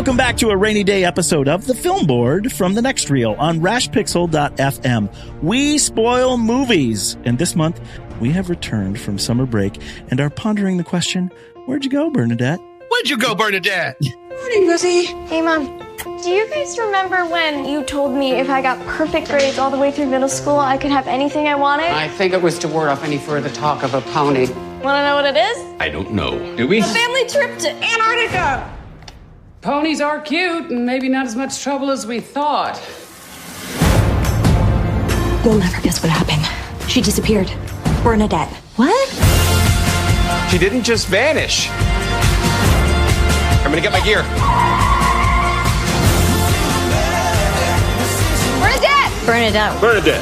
Welcome back to a rainy day episode of The Film Board from the Next Reel on rashpixel.fm. We spoil movies. And this month, we have returned from summer break and are pondering the question, where'd you go, Bernadette? Where'd you go, Bernadette? Morning, Rosie. Hey, Mom. Do you guys remember when you told me if I got perfect grades all the way through middle school, I could have anything I wanted? I think it was to ward off any further talk of a pony. Want to know what it is? I don't know. Do we? A family trip to Antarctica. Ponies are cute and maybe not as much trouble as we thought. You'll never guess what happened. She disappeared. Bernadette. What? She didn't just vanish. I'm gonna get my gear. Bernadette. Bernadette.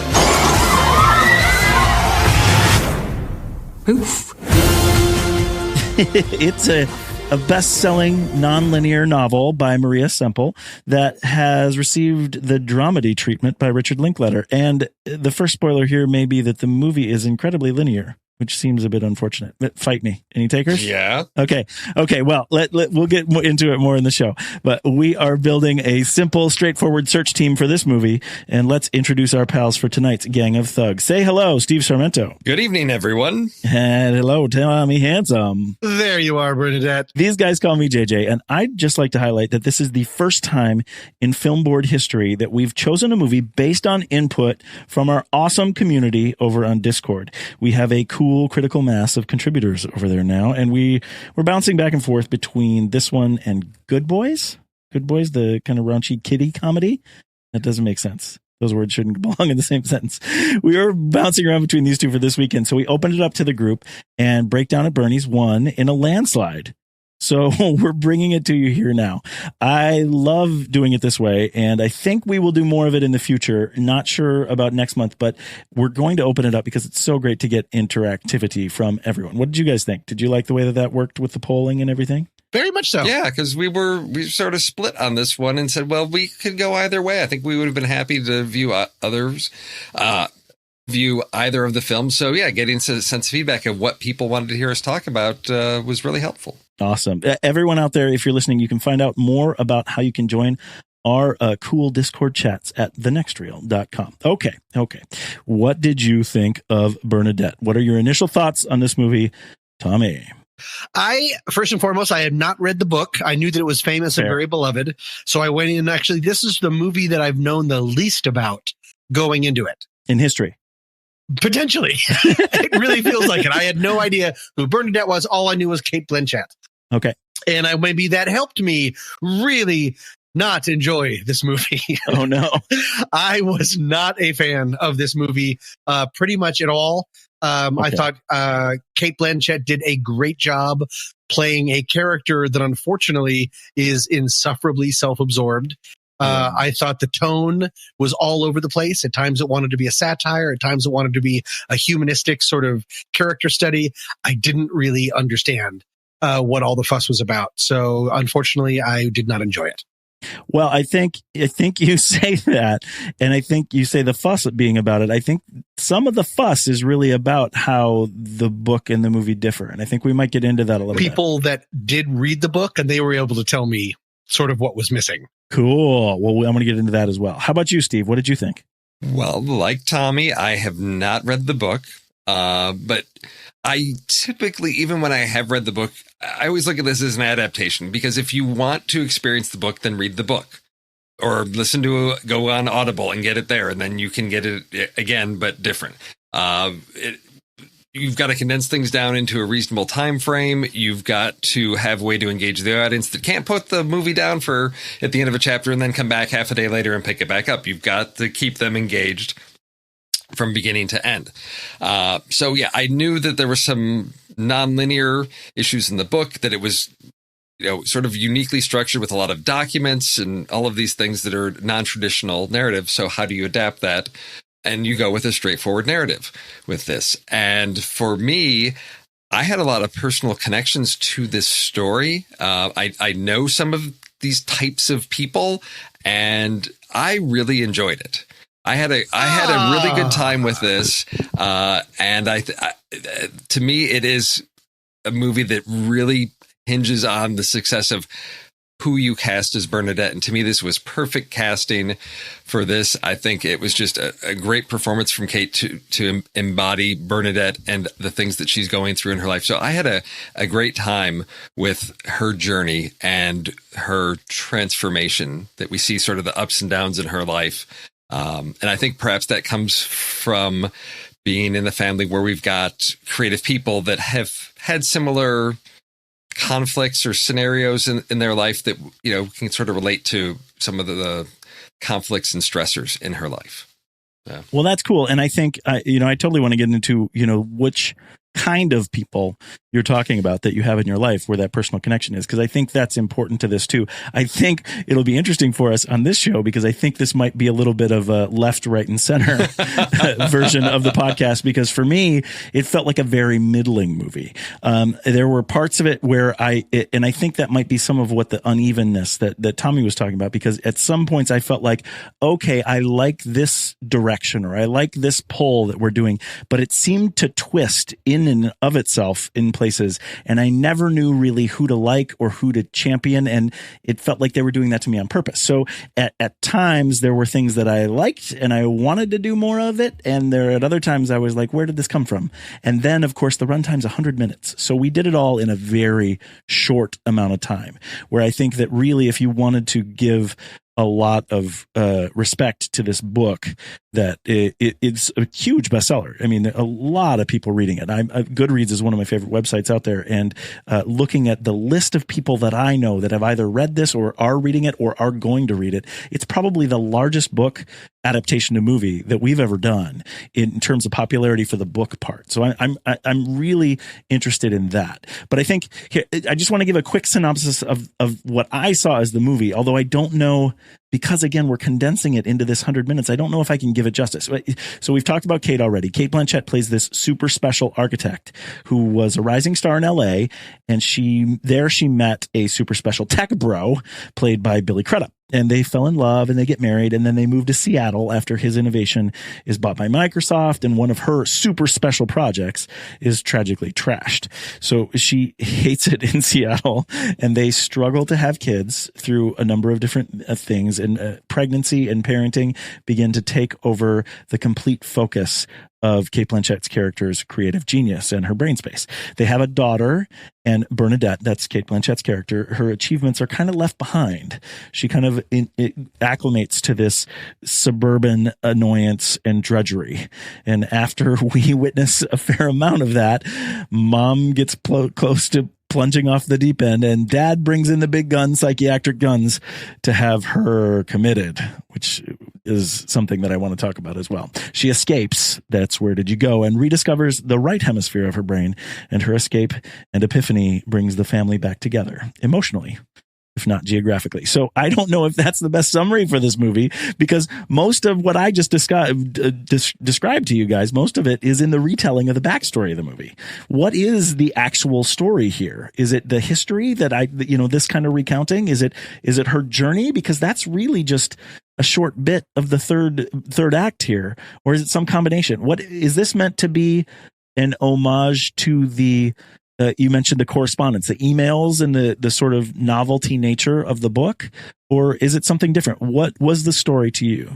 Oof. It's a best-selling nonlinear novel by Maria Semple that has received the dramedy treatment by Richard Linklater. And the first spoiler here may be that the movie is incredibly linear, which seems a bit unfortunate. But fight me. Any takers? Yeah. Okay. Well, we'll get into it more in the show. But we are building a simple, straightforward search team for this movie. And let's introduce our pals for tonight's Gang of Thugs. Say hello, Steve Sarmento. Good evening, everyone. And hello, Tommy Handsome. There you are, Bernadette. These guys call me JJ, and I'd just like to highlight that this is the first time in Film Board history that we've chosen a movie based on input from our awesome community over on Discord. We have a cool critical mass of contributors over there now, and we're bouncing back and forth between this one and Good Boys, the kind of raunchy kiddie comedy. That doesn't make sense. Those words shouldn't belong in the same sentence. We were bouncing around between these two for this weekend, so we opened it up to the group, and Breakdown at Bernie's won in a landslide. So we're bringing it to you here now. I love doing it this way, and I think we will do more of it in the future. Not sure about next month, but we're going to open it up because it's so great to get interactivity from everyone. What did you guys think? Did you like the way that worked with the polling and everything? Very much so. Yeah, because we sort of split on this one and said, well, we could go either way. I think we would have been happy to view either of the films. So yeah, getting a sense of feedback of what people wanted to hear us talk about was really helpful. Awesome. Everyone out there, if you're listening, you can find out more about how you can join our cool Discord chats at thenextreel.com. Okay. What did you think of Bernadette? What are your initial thoughts on this movie, Tommy? First and foremost, I had not read the book. I knew that it was famous and very beloved. So I went in, actually, this is the movie that I've known the least about going into it. In history. Potentially. It really feels like it. I had no idea who Bernadette was. All I knew was Cate Blanchett. Okay. And maybe that helped me really not enjoy this movie. Oh, no. I was not a fan of this movie pretty much at all. I thought Cate Blanchett did a great job playing a character that unfortunately is insufferably self-absorbed. I thought the tone was all over the place. At times it wanted to be a satire. At times it wanted to be a humanistic sort of character study. I didn't really understand what all the fuss was about. So unfortunately, I did not enjoy it. Well, I think you say that, and I think you say the fuss being about it. I think some of the fuss is really about how the book and the movie differ, and I think we might get into that a little bit. People that did read the book, and they were able to tell me sort of what was missing. Cool. Well, I'm going to get into that as well. How about you, Steve? What did you think? Well, like Tommy, I have not read the book, but I typically, even when I have read the book, I always look at this as an adaptation, because if you want to experience the book, then read the book or go on Audible and get it there. And then you can get it again, but different. You've got to condense things down into a reasonable time frame. You've got to have a way to engage the audience that can't put the movie down at the end of a chapter and then come back half a day later and pick it back up. You've got to keep them engaged from beginning to end. So yeah, I knew that there were some nonlinear issues in the book, that it was, sort of uniquely structured with a lot of documents and all of these things that are non-traditional narrative. So how do you adapt that? And you go with a straightforward narrative with this. And for me, I had a lot of personal connections to this story. I know some of these types of people, and I really enjoyed it. I had a really good time with this, and to me, it is a movie that really hinges on the success of who you cast as Bernadette. And to me, this was perfect casting for this. I think it was just a great performance from Cate to embody Bernadette and the things that she's going through in her life. So I had a great time with her journey and her transformation, that we see sort of the ups and downs in her life. And I think perhaps that comes from being in the family where we've got creative people that have had similar conflicts or scenarios in their life that, can sort of relate to some of the conflicts and stressors in her life. Yeah. Well, that's cool. And I think, I totally want to get into, which kind of people you're talking about that you have in your life where that personal connection is, because I think that's important to this too. I think it'll be interesting for us on this show because I think this might be a little bit of a left, right, and center version of the podcast, because for me, it felt like a very middling movie. There were parts of it where I think that might be some of what the unevenness that Tommy was talking about, because at some points I felt like, okay, I like this direction or I like this pull that we're doing, but it seemed to twist in and of itself in places, and I never knew really who to like or who to champion, and it felt like they were doing that to me on purpose. So at times there were things that I liked and I wanted to do more of it, and at other times I was like, where did this come from? And then of course the runtime's 100 minutes, so we did it all in a very short amount of time, where I think that really if you wanted to give a lot of respect to this book, that it's a huge bestseller. I mean, a lot of people reading it. Goodreads is one of my favorite websites out there. And looking at the list of people that I know that have either read this or are reading it or are going to read it, it's probably the largest book adaptation to movie that we've ever done in terms of popularity for the book part. So I'm really interested in that. But I think here, I just want to give a quick synopsis of what I saw as the movie, although I don't know, because again, we're condensing it into this 100 minutes. I don't know if I can give it justice. So we've talked about Cate already. Cate Blanchett plays this super special architect who was a rising star in LA. And she met a super special tech bro played by Billy Crudup. And they fell in love and they get married, and then they move to Seattle after his innovation is bought by Microsoft, and one of her super special projects is tragically trashed. So she hates it in Seattle, and they struggle to have kids through a number of different things, and pregnancy and parenting begin to take over the complete focus of Cate Blanchett's character's creative genius and her brain space. They have a daughter, and Bernadette, that's Cate Blanchett's character, her achievements are kind of left behind. She kind of acclimates to this suburban annoyance and drudgery. And after we witness a fair amount of that, mom gets close to plunging off the deep end, and dad brings in the big gun, psychiatric guns, to have her committed, which is something that I want to talk about as well. She escapes, that's Where Did You Go, and rediscovers the right hemisphere of her brain, and her escape and epiphany brings the family back together emotionally, if not geographically. So I don't know if that's the best summary for this movie, because most of what I just described to you guys, most of it is in the retelling of the backstory of the movie. What is the actual story here? Is it the history that this kind of recounting? Is it her journey? Because that's really just a short bit of the third act here. Or is it some combination? What is this meant to be? An homage to the you mentioned the correspondence, the emails, and the sort of novelty nature of the book, or is it something different? What was the story to you?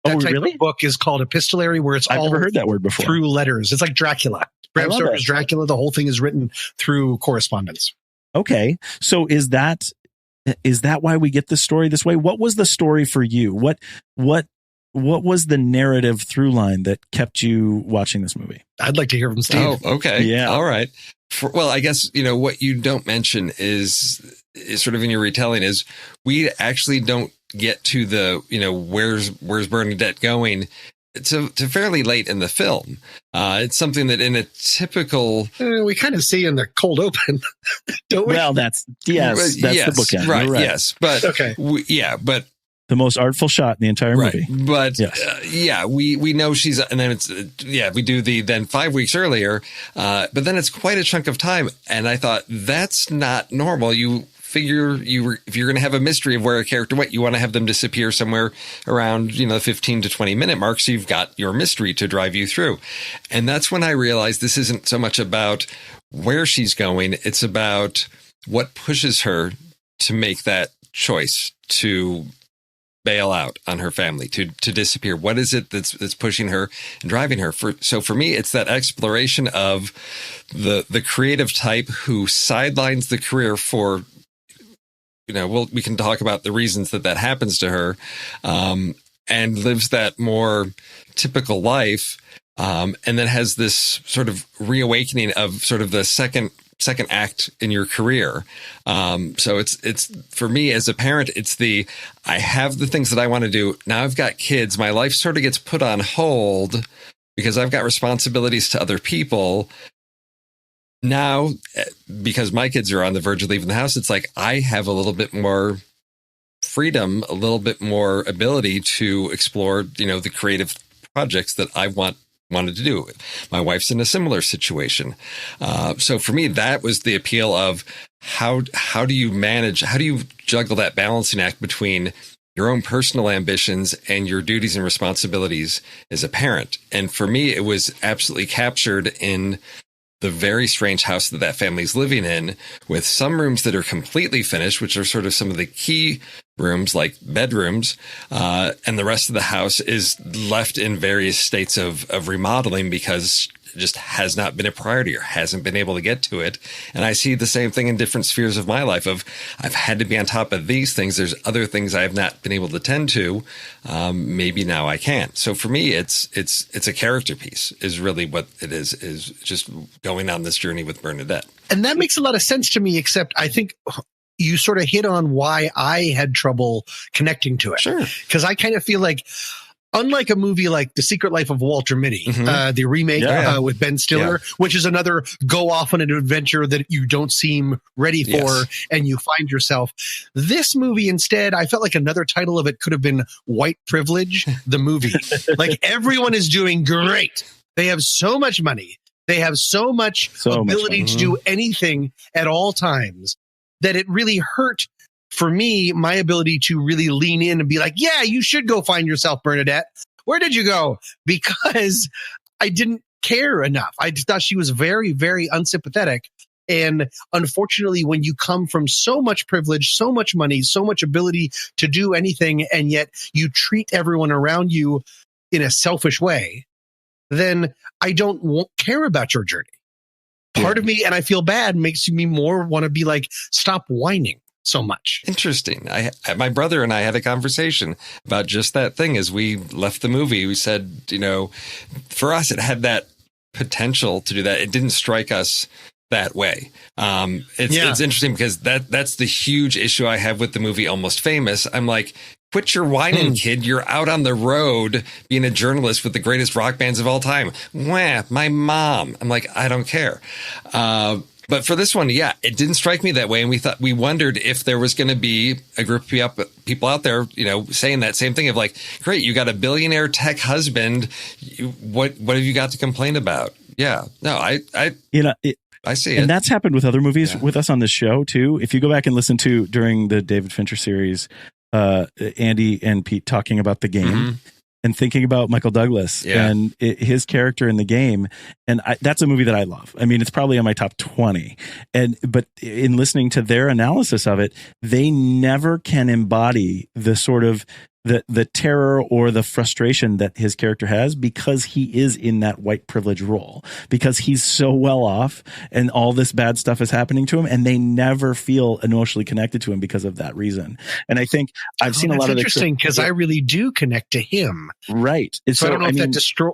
That type of book is called epistolary, where it's I've all never heard that word before. Through letters. It's like Dracula. Bram Stoker's Dracula. The whole thing is written through correspondence. Okay, so is that why we get the story this way? What was the story for you? What was the narrative through line that kept you watching this movie? I'd like to hear from Steve. Oh, okay. Yeah. All right. Well, I guess, what you don't mention is sort of in your retelling is we actually don't get to the, where's Bernadette going to fairly late in the film. It's something that in a typical... we kind of see in the cold open, don't we? Well, that's the bookend. Right, right. Yes. But okay. But the most artful shot in the entire movie. But yes. We know she's, and then it's, we do then 5 weeks earlier, but then it's quite a chunk of time. And I thought that's not normal. You figure if you're going to have a mystery of where a character went, you want to have them disappear somewhere around, 15 to 20 minute mark. So you've got your mystery to drive you through. And that's when I realized this isn't so much about where she's going. It's about what pushes her to make that choice to bail out on her family, to disappear? What is it that's pushing her and driving her? So for me, it's that exploration of the creative type who sidelines the career for, we can talk about the reasons that happens to her, and lives that more typical life, and then has this sort of reawakening of sort of the second act in your career. So it's for me as a parent, I have the things that I want to do. Now I've got kids. My life sort of gets put on hold because I've got responsibilities to other people. Now, because my kids are on the verge of leaving the house, it's like I have a little bit more freedom, a little bit more ability to explore, the creative projects that I wanted to do. My wife's in a similar situation. So for me, that was the appeal of how do you juggle that balancing act between your own personal ambitions and your duties and responsibilities as a parent. And for me, it was absolutely captured in the very strange house that family's living in, with some rooms that are completely finished, which are sort of some of the key rooms like bedrooms, and the rest of the house is left in various states of remodeling because it just has not been a priority or hasn't been able to get to it. And I see the same thing in different spheres of my life of I've had to be on top of these things. There's other things I have not been able to tend to. Maybe now I can. So for me, it's a character piece is really what it is just going on this journey with Bernadette. And that makes a lot of sense to me, except I think you sort of hit on why I had trouble connecting to it. Sure. Because I kind of feel like, unlike a movie like The Secret Life of Walter Mitty, the remake with Ben Stiller, which is another go off on an adventure that you don't seem ready for and you find yourself. This movie instead, I felt like another title of it could have been White Privilege, the movie. Like everyone is doing great. They have so much money. They have so much ability to do anything at all times that it really hurt for me, my ability to really lean in and be like, yeah, you should go find yourself, Bernadette. Where did you go? Because I didn't care enough. I just thought she was very, very unsympathetic. And unfortunately, when you come from so much privilege, so much money, so much ability to do anything, and yet you treat everyone around you in a selfish way, then I won't care about your journey. Part of me, and I feel bad, makes me more want to be like, stop whining so much. Interesting. My brother and I had a conversation about just that thing as we left the movie. We said, for us, it had that potential to do that. It didn't strike us that way. It's interesting because that's the huge issue I have with the movie Almost Famous. I'm like, quit your whining, kid. You're out on the road being a journalist with the greatest rock bands of all time. Wah, my mom. I'm like, I don't care. But for this one, it didn't strike me that way. And we wondered if there was going to be a group of people out there, saying that same thing of like, great, you got a billionaire tech husband. What have you got to complain about? Yeah, no, I see it. And that's happened with other movies with us on this show too. If you go back and listen to during the David Fincher series, Andy and Pete talking about The Game and thinking about Michael Douglas and his character in The Game. And that's a movie that I love. I mean, it's probably on my top 20. But in listening to their analysis of it, they never can embody the sort of the terror or the frustration that his character has because he is in that white privilege role, because he's so well off and all this bad stuff is happening to him, and they never feel emotionally connected to him because of that reason. And I think I've seen a lot of interesting because I really do connect to him. Right. So I don't know if that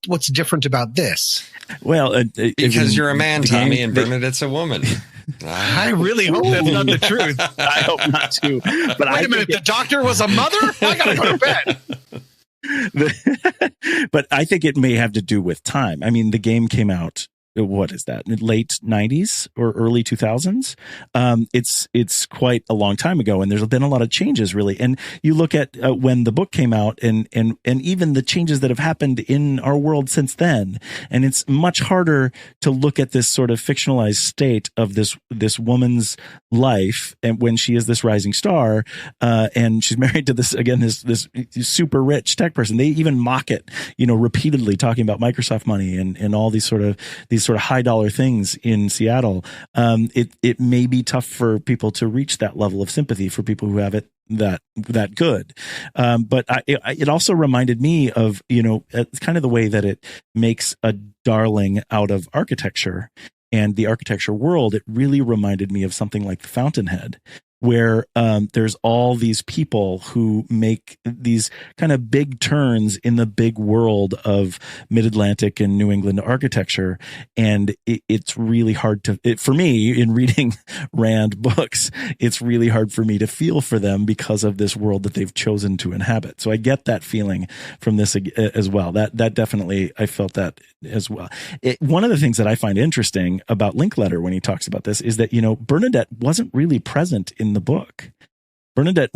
what's different about this. Well, because you're a man, Tommy, and Bernadette's a woman. I really hope that's not the truth. I hope not too. But wait a minute, the doctor was a mother? I gotta go to bed. But I think it may have to do with time. I mean, The Game came out, what is that, late 90s or early 2000s? It's quite a long time ago, and there's been a lot of changes, really. And you look at when the book came out and even the changes that have happened in our world since then, and it's much harder to look at this sort of fictionalized state of this woman's life, and when she is this rising star, and she's married to this super rich tech person. They even mock it, repeatedly, talking about Microsoft money and all these sort of these these sort of high dollar things in Seattle, it may be tough for people to reach that level of sympathy for people who have it that good. But it also reminded me of, kind of the way that it makes a darling out of architecture and the architecture world. It really reminded me of something like The Fountainhead, where there's all these people who make these kind of big turns in the big world of Mid-Atlantic and New England architecture. And it's really hard for me, in reading Rand books, it's really hard for me to feel for them because of this world that they've chosen to inhabit. So I get that feeling from this as well. That definitely, I felt that as well. One of the things that I find interesting about Linklater when he talks about this is that, Bernadette wasn't really present in the book. Bernadette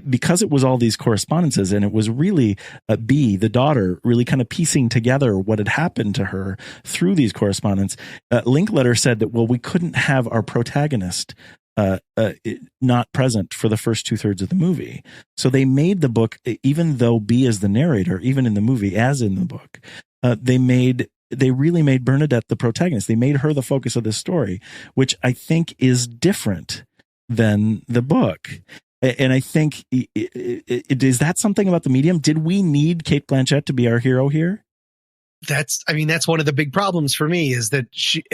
because it was all these correspondences, and it was really B, the daughter, really kind of piecing together what had happened to her through these correspondence. Linklater said that, well, we couldn't have our protagonist not present for the first 2/3 of the movie. So they made the book, even though B is the narrator, even in the movie, as in the book, they really made Bernadette the protagonist. They made her the focus of this story, which I think is different than the book. And I think, is that something about the medium? Did we need Cate Blanchett to be our hero here? That's one of the big problems for me, is that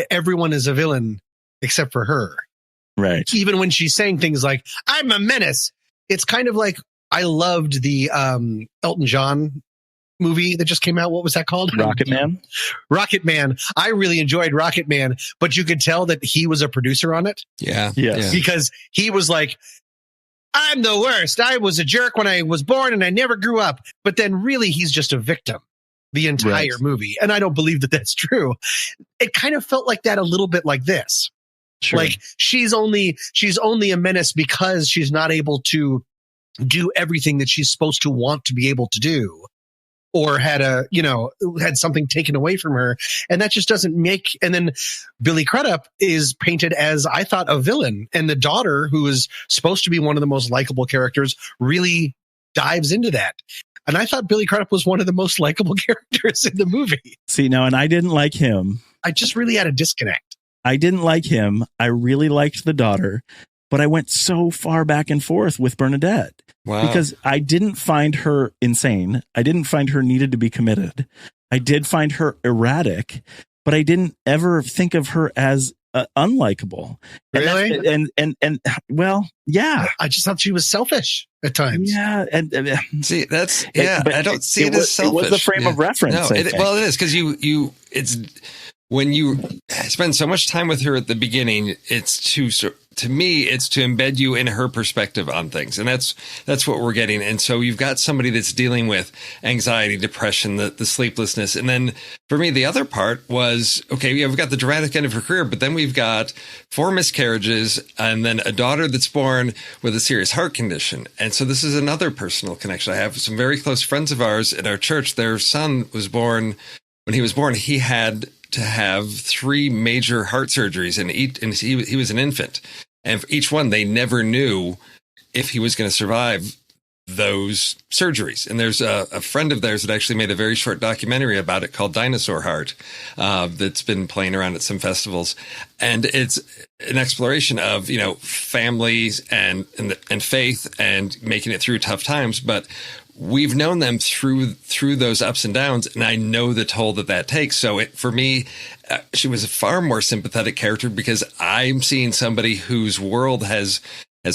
everyone is a villain except for her. Right. Even when she's saying things like, I'm a menace. It's kind of like, I loved the Elton John movie that just came out. What was that called? Rocket Man. Rocket Man. I really enjoyed Rocket Man, but you could tell that he was a producer on it. Yeah. Yes. Because he was like, I'm the worst. I was a jerk when I was born and I never grew up. But then really he's just a victim the entire movie. And I don't believe that that's true. It kind of felt like that a little bit like this. Sure. Like she's only a menace because she's not able to do everything that she's supposed to want to be able to do, or had something taken away from her. And that just doesn't make, and then Billy Crudup is painted as, I thought, a villain. And the daughter, who is supposed to be one of the most likable characters, really dives into that. And I thought Billy Crudup was one of the most likable characters in the movie. See, now, and I didn't like him. I just really had a disconnect. I didn't like him. I really liked the daughter, but I went so far back and forth with Bernadette. Wow. Because I didn't find her insane. I didn't find her needed to be committed. I did find her erratic, but I didn't ever think of her as unlikable. Really? And well, yeah. I just thought she was selfish at times. Yeah. And see, that's, yeah, but I don't see it as selfish. It was the frame of reference. No, it is, because it's when you spend so much time with her at the beginning, to me, it's to embed you in her perspective on things. And that's what we're getting. And so you've got somebody that's dealing with anxiety, depression, the sleeplessness. And then for me, the other part was, okay, yeah, we've got the dramatic end of her career, but then we've got 4 miscarriages and then a daughter that's born with a serious heart condition. And so this is another personal connection. I have some very close friends of ours at our church. Their son was born, when he was born, he had to have 3 major heart surgeries, and he was an infant. And for each one, they never knew if he was going to survive those surgeries. And there's a friend of theirs that actually made a very short documentary about it called Dinosaur Heart, that's been playing around at some festivals. And it's an exploration of, families and faith and making it through tough times. But we've known them through those ups and downs, and I know the toll that takes. So for me, she was a far more sympathetic character, because I'm seeing somebody whose world has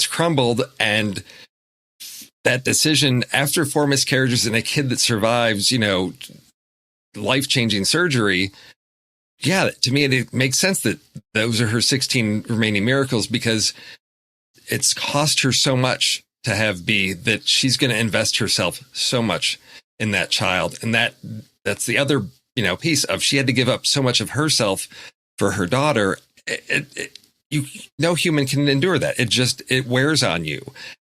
crumbled, and that decision after 4 miscarriages and a kid that survives, life-changing surgery. Yeah, to me, it makes sense that those are her 16 remaining miracles, because it's cost her so much to have B, that she's going to invest herself so much in that child. And that's the other, piece of, she had to give up so much of herself for her daughter. No human can endure that. It wears on you.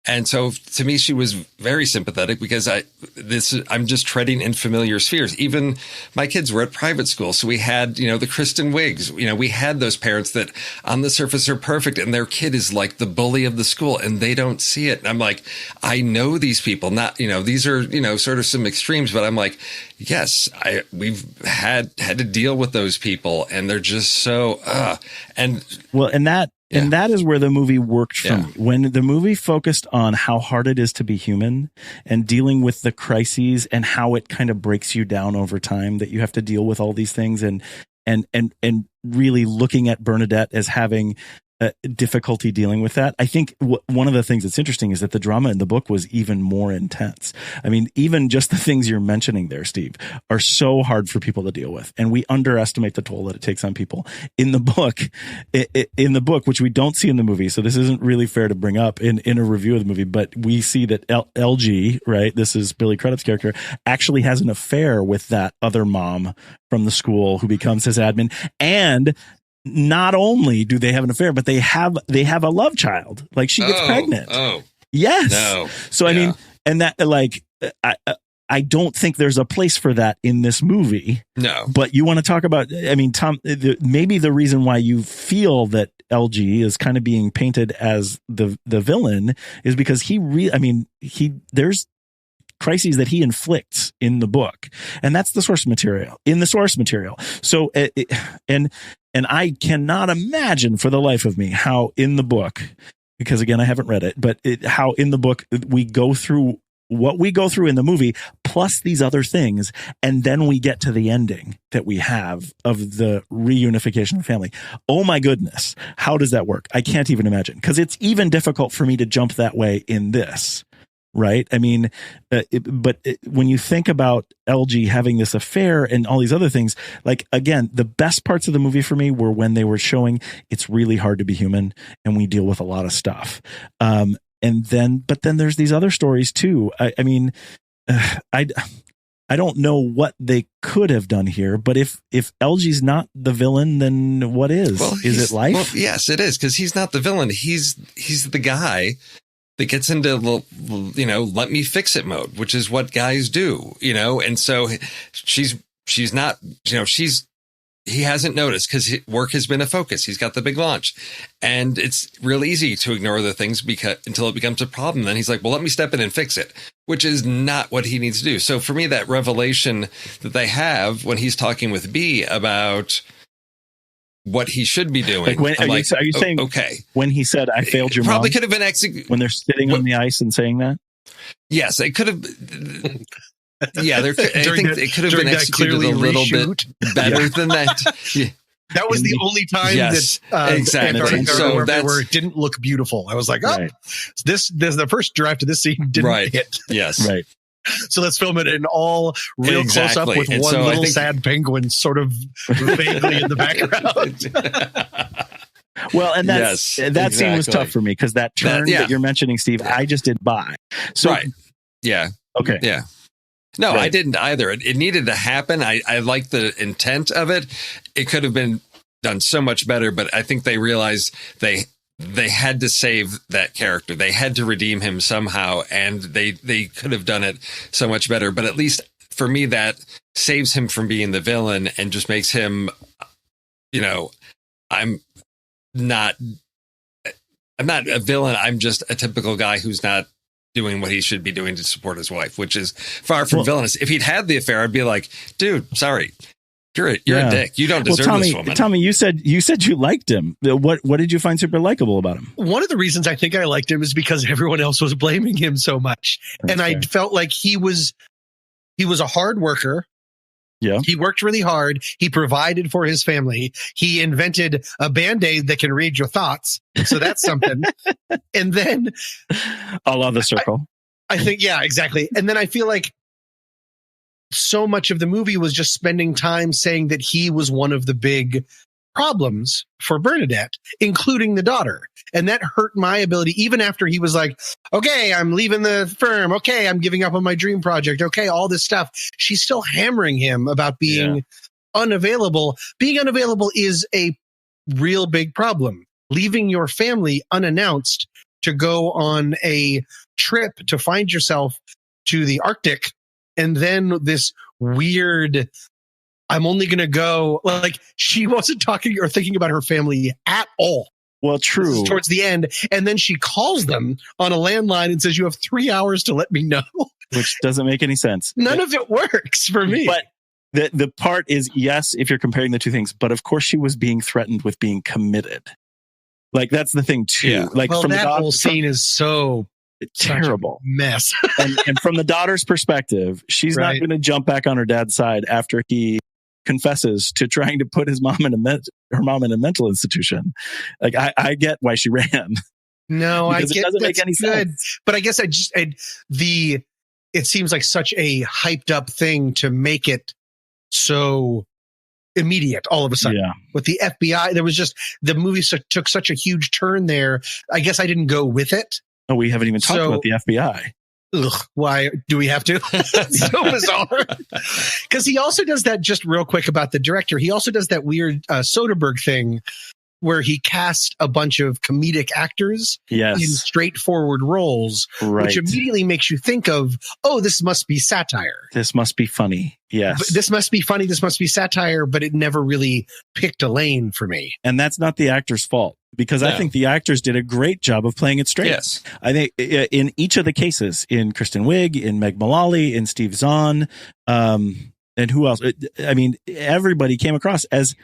And so to me, she was very sympathetic because I'm just treading in familiar spheres. Even my kids were at private school. So we had, the Kristen Wiggs, we had those parents that on the surface are perfect and their kid is like the bully of the school and they don't see it. And I'm like, I know these people, not, these are, sort of some extremes, but I'm like, yes, we've had to deal with those people and they're just so, and that is where the movie worked for me. When the movie focused on how hard it is to be human and dealing with the crises and how it kind of breaks you down over time, that you have to deal with all these things and really looking at Bernadette as having difficulty dealing with that. I think one of the things that's interesting is that the drama in the book was even more intense. I mean, even just the things you're mentioning there, Steve, are so hard for people to deal with. And we underestimate the toll that it takes on people. In the book, which we don't see in the movie, so this isn't really fair to bring up in a review of the movie, but we see that LG, right, this is Billy Crudup's character, actually has an affair with that other mom from the school who becomes his admin. And not only do they have an affair, but they have a love child. Like she gets pregnant. Oh, yes. No. So I mean, and that I don't think there's a place for that in this movie. No. But you want to talk about? I mean, Tom, maybe the reason why you feel that LG is kind of being painted as the villain is because there's crises that he inflicts in the book, and that's the source material. So and I cannot imagine for the life of me how in the book, because again I haven't read it, but how in the book we go through what we go through in the movie plus these other things, and then we get to the ending that we have of the reunification of family. Oh my goodness, how does that work? I can't even imagine, because it's even difficult for me to jump that way in this. Right. I mean, when you think about LG having this affair and all these other things, like, again, the best parts of the movie for me were when they were showing it's really hard to be human and we deal with a lot of stuff. But then there's these other stories too. I don't know what they could have done here, but if LG's not the villain, then what is? Well, is it life? Well, yes, it is, because he's not the villain. He's the guy that gets into, let me fix it mode, which is what guys do, and so she's not, he hasn't noticed because work has been a focus. He's got the big launch and it's real easy to ignore the things until it becomes a problem. Then he's like, well, let me step in and fix it, which is not what he needs to do. So for me, that revelation that they have when he's talking with B about what he should be doing. Are you saying okay? When he said, "I failed your probably mom," could have been when they're sitting on the ice and saying that. Yes, it could have. Yeah, I think it could have been executed a little bit better than that. Yeah. That was the only time that exactly. So where it didn't look beautiful. I was like, this the first draft of this scene didn't hit. Yes, right. So let's film it in all real close up with one little sad penguin sort of vaguely in the background. Well, and that scene was tough for me because that turn that you're mentioning, Steve, I just did buy. So, right. Yeah. Okay. Yeah. No, I didn't either. It needed to happen. I like the intent of it. It could have been done so much better, but I think they realized they had to save that character. They had to redeem him somehow, and they could have done it so much better. But at least for me, that saves him from being the villain and just makes him, I'm not a villain. I'm just a typical guy who's not doing what he should be doing to support his wife, which is far from villainous. If he'd had the affair, I'd be like, dude, sorry. You're a dick. You don't deserve this woman. Tommy, you said you liked him. What did you find super likable about him? One of the reasons I think I liked him is because everyone else was blaming him so much. That's fair. I felt like he was a hard worker. Yeah. He worked really hard. He provided for his family. He invented a Band-Aid that can read your thoughts. So that's something. And then I love the circle. I think, yeah, exactly. And then I feel like so much of the movie was just spending time saying that he was one of the big problems for Bernadette, including the daughter. And that hurt my ability, even after he was like, okay, I'm leaving the firm. Okay, I'm giving up on my dream project. Okay, all this stuff. She's still hammering him about being unavailable. Being unavailable is a real big problem. Leaving your family unannounced to go on a trip to find yourself to the Arctic, and then this weird, I'm only going to go, like, she wasn't talking or thinking about her family at all. Well, true. Towards the end. And then she calls them on a landline and says, you have 3 hours to let me know. Which doesn't make any sense. None of it works for me. But the part is, yes, if you're comparing the two things, but of course she was being threatened with being committed. Like, that's the thing too. Yeah. Like, well, from that whole scene is so terrible mess. and from the daughter's perspective, she's not going to jump back on her dad's side after he confesses to trying to put his mom in her mom in a mental institution. Like, I get why she ran. No, I get it doesn't make any sense. But I guess it seems like such a hyped up thing to make it so immediate all of a sudden. Yeah. With the FBI, there was just, the movie took such a huge turn there. I guess I didn't go with it. Oh, we haven't even talked about the FBI. Ugh, why do we have to? It's so bizarre. Because he also does that, just real quick about the director, he also does that weird Soderbergh thing where he cast a bunch of comedic actors in straightforward roles, which immediately makes you think of, oh, this must be satire. This must be funny. Yes. But this must be funny. This must be satire, but it never really picked a lane for me. And that's not the actor's fault, because I think the actors did a great job of playing it straight. Yes. I think in each of the cases, in Kristen Wiig, in Meg Mullally, in Steve Zahn, and who else? I mean, everybody came across as,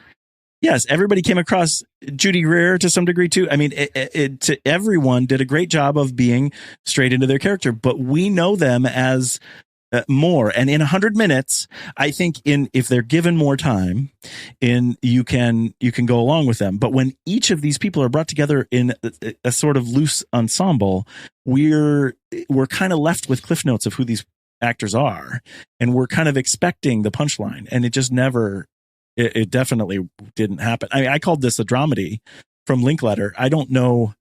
everybody came across, Judy Greer to some degree too. I mean, everyone did a great job of being straight into their character, but we know them as more. And in 100 minutes, I think if they're given more time, you can go along with them. But when each of these people are brought together in a sort of loose ensemble, we're kind of left with cliff notes of who these actors are, and we're kind of expecting the punchline, and it just never. It definitely didn't happen. I mean, I called this a dramedy from Linklater. I don't know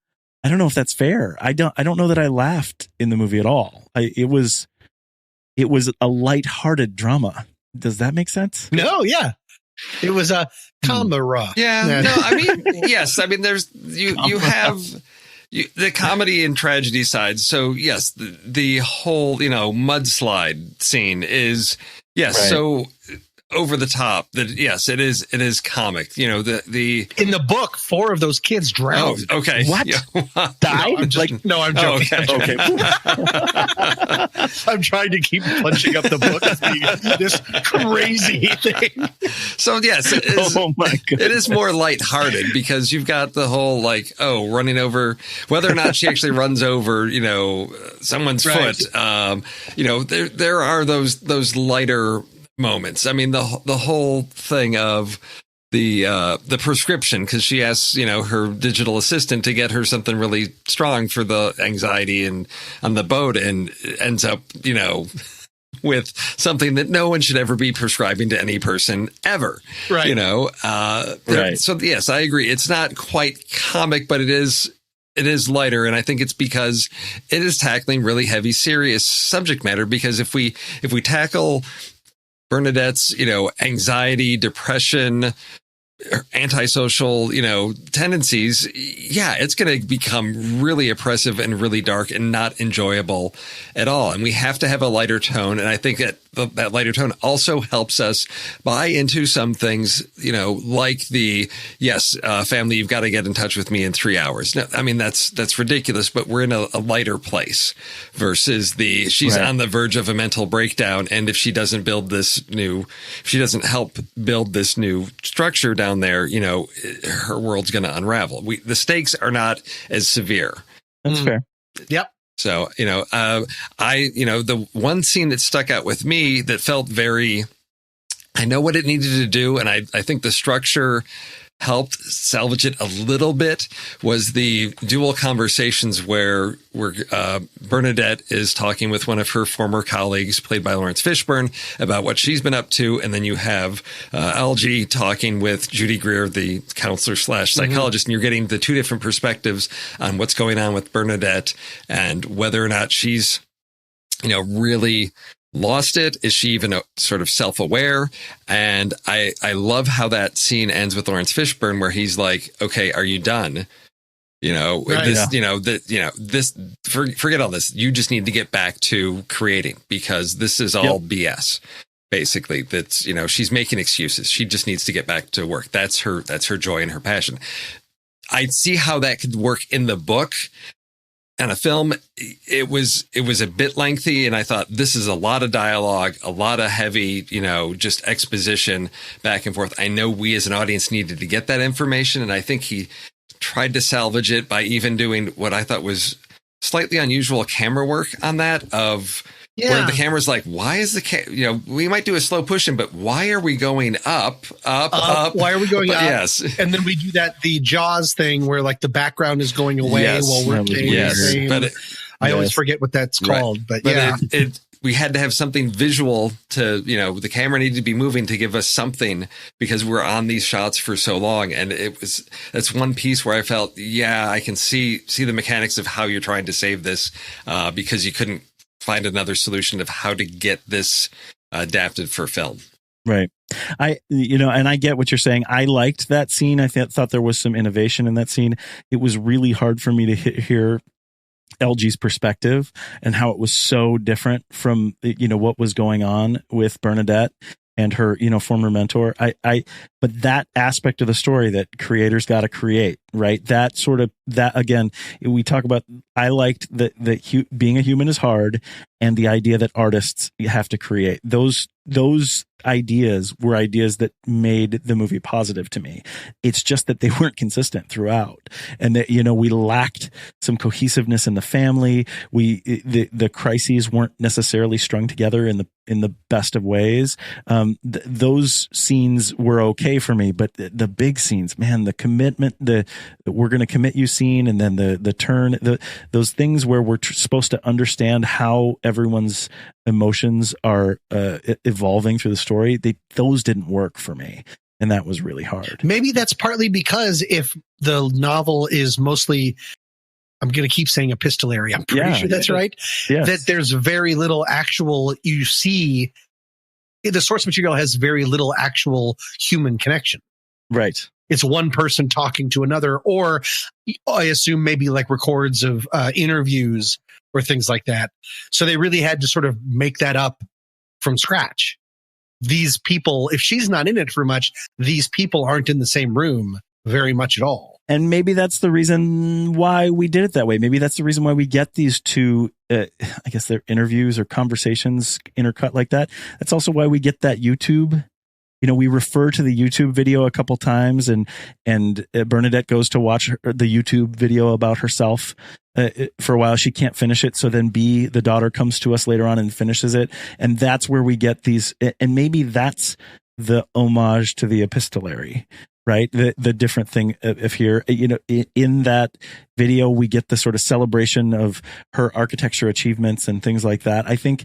if that's fair. I don't know that I laughed in the movie at all. It was a lighthearted drama. Does that make sense? No, yeah. It was a camera. Yeah. No, I mean, yes. I mean, there's you have the comedy and tragedy side. So yes, the whole, mudslide scene is so over the top that it is comic. The in the book, 4 of those kids drowned. Oh, okay. What? Yeah. Died? No, I'm joking. Okay. I'm trying to keep punching up the book as being this crazy thing. So yes, it is, oh my God. It is more lighthearted because you've got the whole running over, whether or not she actually runs over, someone's foot. There are those lighter moments. I mean, the whole thing of the prescription, because she asks, her digital assistant to get her something really strong for the anxiety and on the boat, and ends up, with something that no one should ever be prescribing to any person ever. Right. Right. So yes, I agree. It's not quite comic, but it is lighter. And I think it's because it is tackling really heavy, serious subject matter. Because if we tackle Bernadette's, anxiety, depression, antisocial, tendencies, it's going to become really oppressive and really dark and not enjoyable at all. And we have to have a lighter tone. And I think that lighter tone also helps us buy into some things, like family, you've got to get in touch with me in 3 hours. No, I mean, that's ridiculous, but we're in a lighter place versus she's on the verge of a mental breakdown. And if she doesn't help build this new structure down there, her world's going to unravel. The stakes are not as severe. That's fair. Yep. So, the one scene that stuck out with me that felt I know what it needed to do. And I think the structure helped salvage it a little bit was the dual conversations where Bernadette is talking with one of her former colleagues, played by Lawrence Fishburne, about what she's been up to. And then you have Algie talking with Judy Greer, the counselor / psychologist, and you're getting the 2 different perspectives on what's going on with Bernadette and whether or not she's, really lost it. Is she even sort of self-aware? And I love how that scene ends with Lawrence Fishburne, where he's like, okay, are you done? Forget all this. You just need to get back to creating because this is all BS. Basically, that's, she's making excuses. She just needs to get back to work. That's her joy and her passion. I see how that could work in the book. And a film, it was a bit lengthy, and I thought this is a lot of dialogue, a lot of heavy, just exposition back and forth. I know we as an audience needed to get that information, and I think he tried to salvage it by even doing what I thought was slightly unusual camera work on that where the camera's like, why is we might do a slow push-in, but why are we going up? Why are we going up? Yes. And then we do the Jaws thing where like the background is going away while we're doing the same. But I always forget what that's called, but we had to have something visual to, the camera needed to be moving to give us something because we're on these shots for so long. And that's one piece where I felt, I can see the mechanics of how you're trying to save this because you couldn't find another solution of how to get this adapted for film. Right. And I get what you're saying. I liked that scene. I thought there was some innovation in that scene. It was really hard for me to hear LG's perspective and how it was so different from, what was going on with Bernadette and her, former mentor. But that aspect of the story that creators got to create, right? That again, we talk about, I liked that being a human is hard, and the idea that artists have to create. Those ideas were ideas that made the movie positive to me. It's just that they weren't consistent throughout, and that we lacked some cohesiveness in the family. The crises weren't necessarily strung together in the best of ways. Those scenes were okay for me, but the big scenes, man, the commitment, the we're going to commit you scene, and then the turn, those things where we're supposed to understand how everyone's emotions are evolving through the story, those didn't work for me, and that was really hard. Maybe that's partly because if the novel is mostly, I'm going to keep saying epistolary, I'm pretty sure that's right, that there's very little actual, the source material has very little actual human connection. Right. It's one person talking to another, or I assume maybe like records of interviews or things like that. So they really had to sort of make that up from scratch. These people, if she's not in it for much, these people aren't in the same room very much at all. And maybe that's the reason why we did it that way. Maybe that's the reason why we get these two, I guess they're interviews or conversations intercut like that. That's also why we get that YouTube. We refer to the YouTube video a couple times, and Bernadette goes to watch the YouTube video about herself for a while. She can't finish it. So then the daughter, comes to us later on and finishes it. And that's where we get these, and maybe that's the homage to the epistolary, right? The different thing of here, in that video, we get the sort of celebration of her architecture achievements and things like that. I think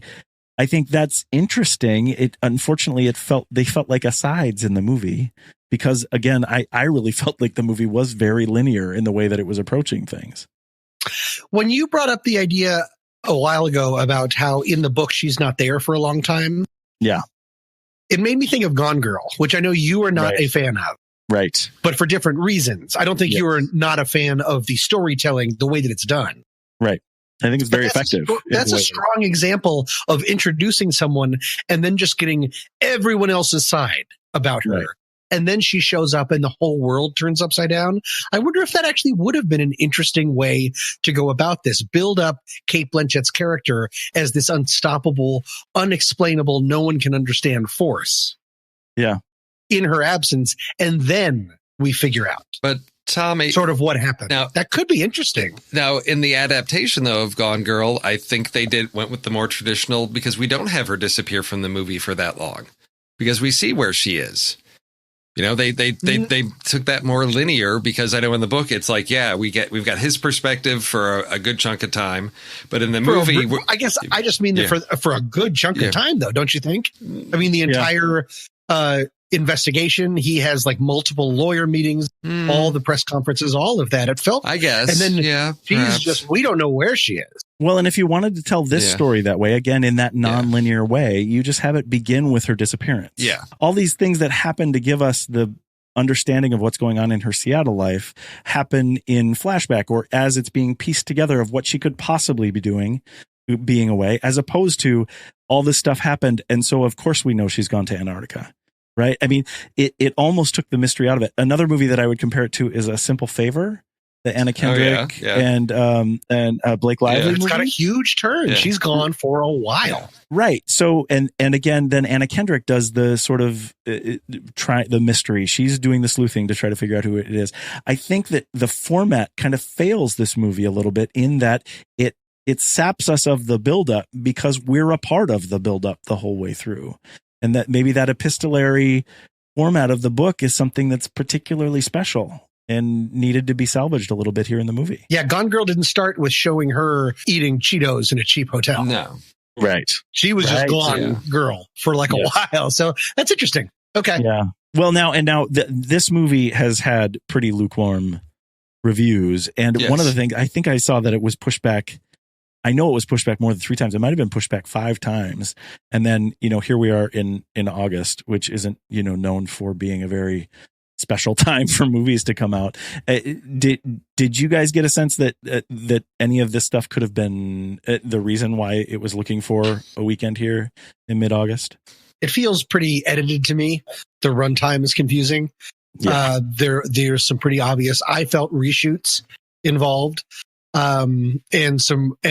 that's interesting. Unfortunately, they felt like asides in the movie because, again, I really felt like the movie was very linear in the way that it was approaching things. When you brought up the idea a while ago about how in the book she's not there for a long time, it made me think of Gone Girl, which I know you are not a fan of. Right. But for different reasons. I don't think you are not a fan of the storytelling, the way that it's done. Right. I think it's very effective. That's a strong example of introducing someone and then just getting everyone else's side about her. Right. And then she shows up and the whole world turns upside down. I wonder if that actually would have been an interesting way to go about this. Build up Cate Blanchett's character as this unstoppable, unexplainable, no one can understand force. Yeah. In her absence. And then we figure out. But Tommy, sort of what happened. Now, that could be interesting. Now, in the adaptation, though, of Gone Girl, I think they went with the more traditional, because we don't have her disappear from the movie for that long, because we see where she is. They took that more linear, because I know in the book it's like, we've got his perspective for a good chunk of time, but in the movie, I guess I just mean that for a good chunk of time, though, don't you think? I mean, the entire investigation, he has like multiple lawyer meetings, all the press conferences, all of that. It felt, I guess, and then she's just, we don't know where she is. Well, and if you wanted to tell this story that way, again, in that non-linear way, you just have it begin with her disappearance. Yeah. All these things that happen to give us the understanding of what's going on in her Seattle life happen in flashback, or as it's being pieced together of what she could possibly be doing being away, as opposed to all this stuff happened. And so of course we know she's gone to Antarctica, right? I mean, it almost took the mystery out of it. Another movie that I would compare it to is A Simple Favor, the Anna Kendrick and Blake Lively movie. It's got a huge turn. Yeah. She's gone for a while. Right. So, and again, then Anna Kendrick does the sort of try the mystery. She's doing the sleuthing to try to figure out who it is. I think that the format kind of fails this movie a little bit in that it saps us of the buildup because we're a part of the buildup the whole way through. And that maybe that epistolary format of the book is something that's particularly special and needed to be salvaged a little bit here in the movie. Yeah, Gone Girl didn't start with showing her eating Cheetos in a cheap hotel. No. Right. She was just Gone Girl for like a while. So that's interesting. Okay. Yeah. Well, now this movie has had pretty lukewarm reviews. And one of the things, I think I saw that it was pushed back. I know it was pushed back more than 3 times. It might have been pushed back 5 times. And then, here we are in August, which isn't, known for being a very special time for movies to come out. Did you guys get a sense that that any of this stuff could have been the reason why it was looking for a weekend here in mid-August? It feels pretty edited to me. The runtime is confusing. Yeah. There's some pretty obvious, I felt, reshoots involved. And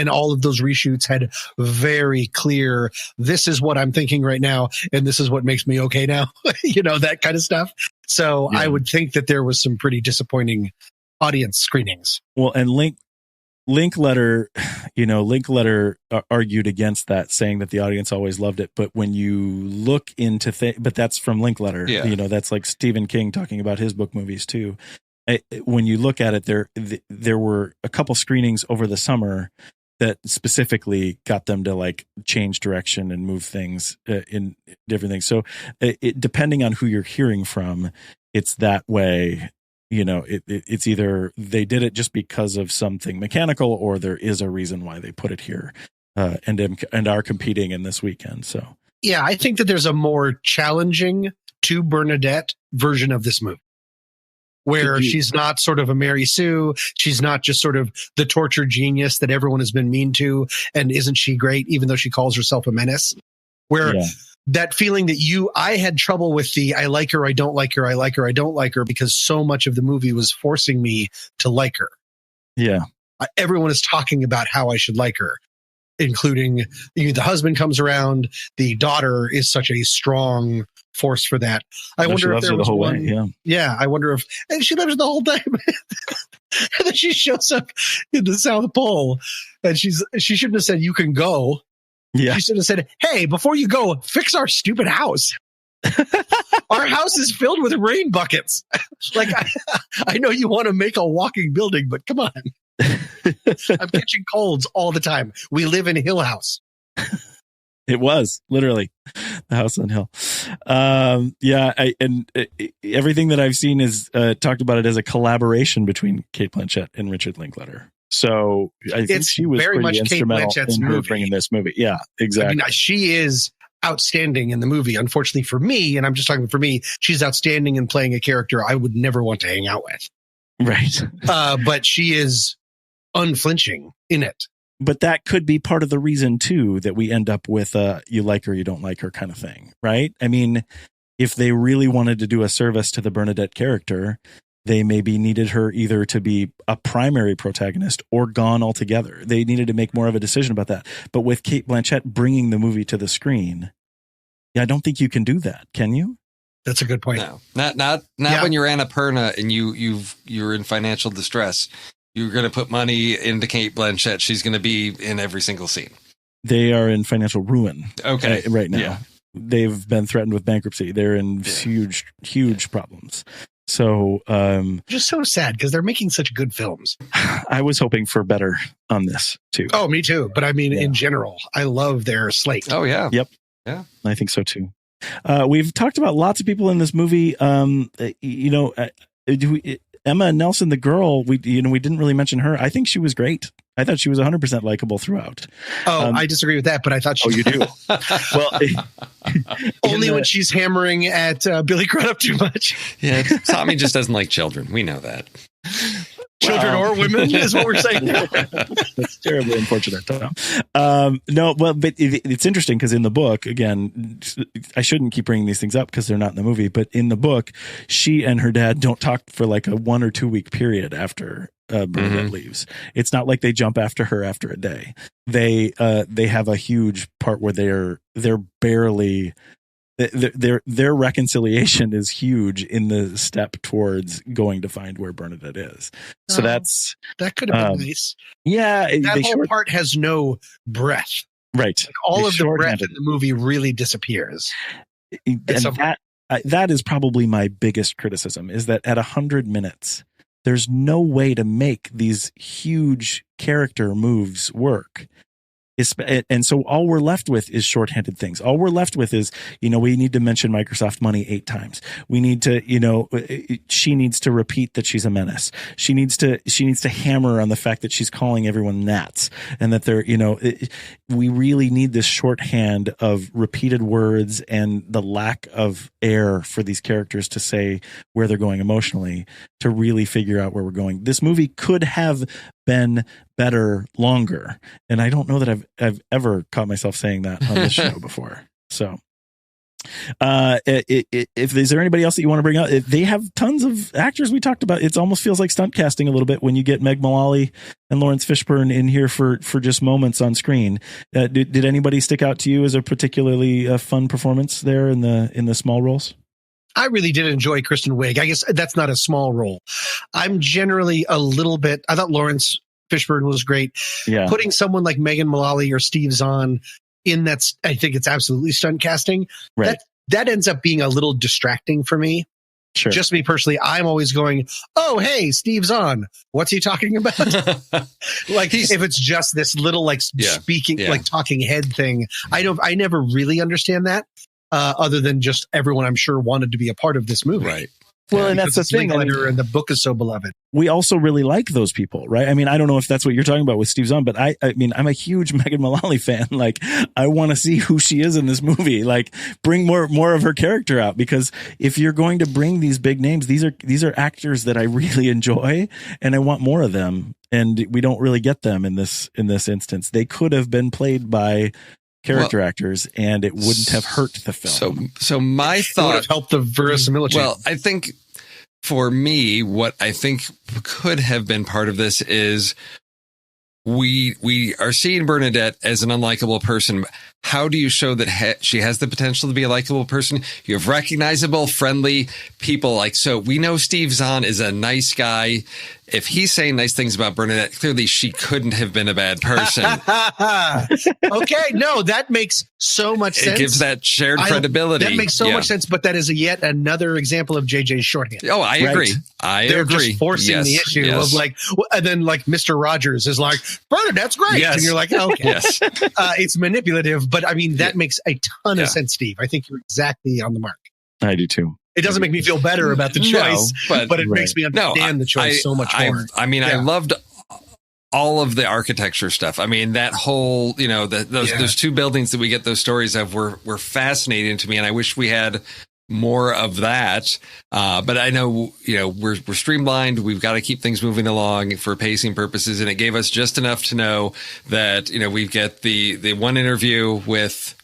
all of those reshoots had very clear, this is what I'm thinking right now, and this is what makes me okay now, that kind of stuff. So I would think that there was some pretty disappointing audience screenings. Well, and Linklater argued against that, saying that the audience always loved it. But when you look into but that's from Linklater, that's like Stephen King talking about his book movies too. When you look at it, there were a couple screenings over the summer that specifically got them to like change direction and move things in different things. So depending on who you're hearing from, it's that way. It's either they did it just because of something mechanical, or there is a reason why they put it here and are competing in this weekend. So yeah, I think that there's a more challenging to Bernadette version of this movie, where she's not sort of a Mary Sue. She's not just sort of the torture genius that everyone has been mean to. And isn't she great, even though she calls herself a menace? Where that feeling that I had trouble with I like her, I don't like her, I like her, I don't like her, because so much of the movie was forcing me to like her. Yeah. Everyone is talking about how I should like her, including the husband comes around. The daughter is such a strong force for that. I wonder if there was one. I wonder if she lives the whole time. And then she shows up in the South Pole, and she shouldn't have said, "You can go." Yeah, she should have said, "Hey, before you go, fix our stupid house. Our house is filled with rain buckets. Like, I know you want to make a walking building, but come on." I'm catching colds all the time. We live in Hill House. It was literally the house on Hill. Everything that I've seen is talked about it as a collaboration between Cate Blanchett and Richard Linklater. So I think she was very much instrumental in her bringing this movie. Yeah, exactly. I mean, she is outstanding in the movie. Unfortunately for me, and I'm just talking for me, she's outstanding in playing a character I would never want to hang out with. Right. But she is unflinching in it. But that could be part of the reason, too, that we end up with you like her, you don't like her kind of thing, right? I mean, if they really wanted to do a service to the Bernadette character, they maybe needed her either to be a primary protagonist or gone altogether. They needed to make more of a decision about that. But with Cate Blanchett bringing the movie to the screen, I don't think you can do that, can you? That's a good point. No, not when you're Annapurna and you're in financial distress. You're going to put money into Cate Blanchett. She's going to be in every single scene. They are in financial ruin. Okay. Right now. Yeah. They've been threatened with bankruptcy. They're in huge problems. So, just so sad because they're making such good films. I was hoping for better on this too. Oh, me too. But I mean, in general, I love their slate. Oh yeah. Yep. Yeah. I think so too. We've talked about lots of people in this movie. Emma Nelson, the girl, we didn't really mention her. I think she was great I thought she was 100% likable throughout. Oh, I disagree with that, but I thought she. Oh, you do? Well, only when she's hammering at Billy Crudup too much. Yeah, Tommy just doesn't like children. We know that. Children or women is what we're saying. That's terribly unfortunate, Tom. No, well, but it's interesting because in the book, again, I shouldn't keep bringing these things up because they're not in the movie, but in the book, she and her dad don't talk for like a 1 or 2 week period after Bernadette leaves. It's not like they jump after her after a day. They have a huge part where they're barely. Their reconciliation is huge in the step towards going to find where Bernadette is. So that could have been nice. Yeah, that whole part has no breath. Right, like all of the breath in the movie really disappears. And that is probably my biggest criticism, is that at 100 minutes, there's no way to make these huge character moves work. And so all we're left with is shorthanded things. All we're left with is, we need to mention Microsoft money 8 times. We need to, she needs to repeat that she's a menace. She needs to hammer on the fact that she's calling everyone gnats, and that they're, we really need this shorthand of repeated words and the lack of air for these characters to say where they're going emotionally to really figure out where we're going. This movie could have been better longer, and I don't know that I've ever caught myself saying that on this show before. So if is there anybody else that you want to bring up? They have tons of actors we talked about. It almost feels like stunt casting a little bit when you get Meg Mullally and Lawrence Fishburne in here for just moments on screen. Did anybody stick out to you as a particularly fun performance there in the small roles? I really did enjoy Kristen Wiig. I guess that's not a small role. I'm generally a little bit. I thought Lawrence Fishburne was great. Yeah. Putting someone like Megan Mullally or Steve Zahn in that's, I think it's absolutely stunt casting. Right. That ends up being a little distracting for me. Sure. Just me personally, I'm always going, oh, hey, Steve Zahn, what's he talking about? Like, if it's just this little speaking, like talking head thing, I never really understand that. Other than just everyone, I'm sure, wanted to be a part of this movie. Right. Well, and that's the thing. And the book is so beloved. We also really like those people, right? I mean, I don't know if that's what you're talking about with Steve Zahn, but I mean, I'm a huge Megan Mullally fan. Like, I want to see who she is in this movie. Like, bring more of her character out, because if you're going to bring these big names, these are actors that I really enjoy, and I want more of them. And we don't really get them in this instance. They could have been played by character actors, and it wouldn't have hurt the film. So my thought would have helped the verisimilitude. Well, I think for me, what I think could have been part of this is we are seeing Bernadette as an unlikable person. How do you show that she has the potential to be a likable person? You have recognizable, friendly people. So we know Steve Zahn is a nice guy. If he's saying nice things about Bernadette, clearly she couldn't have been a bad person. Okay, no, that makes so much sense. It gives that shared credibility. That makes so much sense, but that is yet another example of JJ's shorthand. Oh, I agree. They're just forcing the issue of and then Mr. Rogers is like, Bernadette's great. Yes. And you're like, okay. Yes. It's manipulative, but I mean, that makes a ton of sense, Steve. I think you're exactly on the mark. I do too. It doesn't make me feel better about the choice, but it makes me understand the choice so much more. I mean, I loved all of the architecture stuff. I mean, that whole, those 2 buildings that we get those stories of were fascinating to me, and I wish we had more of that. But I know, we're streamlined. We've got to keep things moving along for pacing purposes, and it gave us just enough to know that, we get the one interview with,